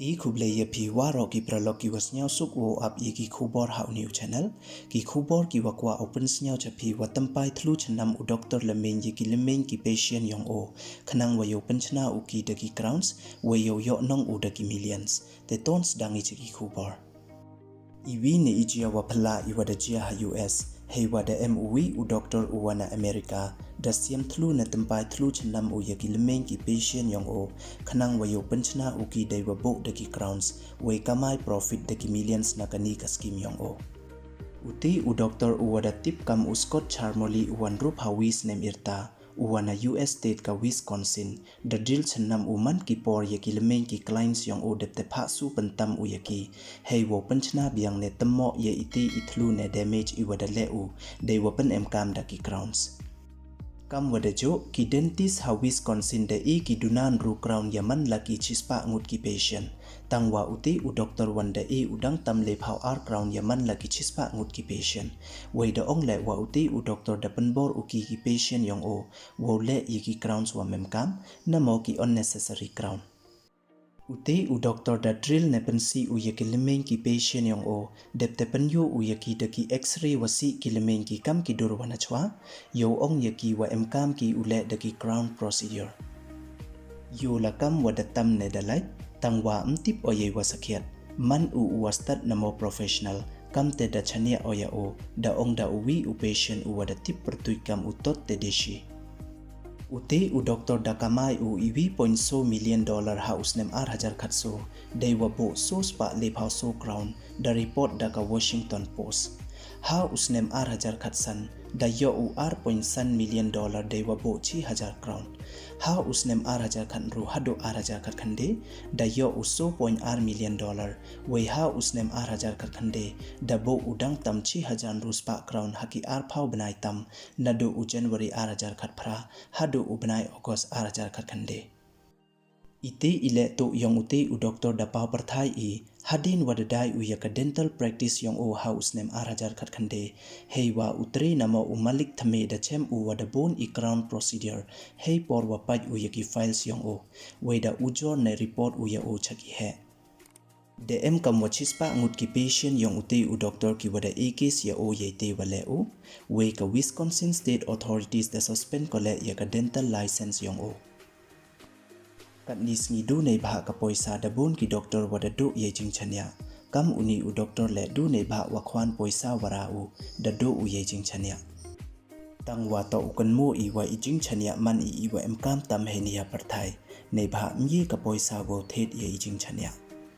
I kuble ye pi waro ki pralog ki wasnyao suk wo up ye ki khubor hau new channel ki khubor ki wakwa open snyao chapi watampai thlu chanam u doctor lamen ye ki lemen ki patient yong o khanang wa yo penchna u ki de ki crowns wa yo yo nong u de ki millions te tons dangi ki khubor iwi ne ijia wa phala iwa da jia ha US hei wa da MUI u doctor u wana America da siam thlu na tempai thlu chanam u yaki lemen ki patient yong o khanang wa yo penchna u ki dai wa bo da ki crowns we kamai profit da ki millions na kani ka scheme yong o uti u doctor u wada tip kam u Scott Charmoli u wan rup hawis nem irta uwana US state ka Wisconsin da drill chanam uman ki por yaki lemen ki clients yong o depte pha su pentam u yaki hei wo penchna biang ne tammo ye iti ithlu ne damage I wada le u dei wapen emkam da ki crowns kam wada jo ki dentist ha Wisconsin da I ki dunan ru crown yaman laki chispa ngut ki patient tangwa uti u doctor wanda I udang tam le phau ar crown yaman laki chispa ngut ki patient wei da ong le wa uti u doctor da penbor u ki patient yong o wo le yi ki crowns wa memkam na mo ki unnecessary crown uti u doctor da drill ne pensi u ye ki lemen ki patient yong o depte penyu u ye ki da ki x-ray wasi ki lemen ki kam ki dur wana chwa yo ong ye ki wa emkam ki u le da ki crown procedure yo la kam wa da tam ne da lai tangwa mtip o ye wa sakhiat man u wastat na mo professional kam te da chania o ya o da ong da uwi u patient u wa da tip pertui kam u tot te deshi uti u doctor da kamai u $1.so million house nem hajar khatso dei wa bo so spa le phau so crown da report da ka Washington Post house nem hajar khatsan da yo u $1.san million dei wa bo 6,000 crown house nem hajar khan ru hado hajar khat khande da yo u $1.r million we house nem hajar khat khande da bo udang tam 6,000 ru spa crown haki ar phau banai tam nado u January hajar khat phra hado u banai August hajar khat khande ite ile to yong ute u doctor da pau parthai I hadin wadadai u yaka dental practice yong o house nem hajar khat khande heiwa utre namo u malik thame da chem u wada bon I crown procedure hei por wa pai u yaki files yong o weda ujor ne report u ya o chaki he de em kam wachispa ngut ki patient yong ute u doctor ki wada a case ya o yete wale u we ka Wisconsin state authorities da suspend kole yaka dental license yong o katnis ngi du nei bha ka poisa da bon ki doctor wada do ye jing chania kam uni u doctor le du nei bha wa khwan poisa wara u da do u ye jing chania tangwa to ukan mo I wa I jing chania man I wa em kam tam he nia parthai nei bha myi ka poisa go thet ye jing chania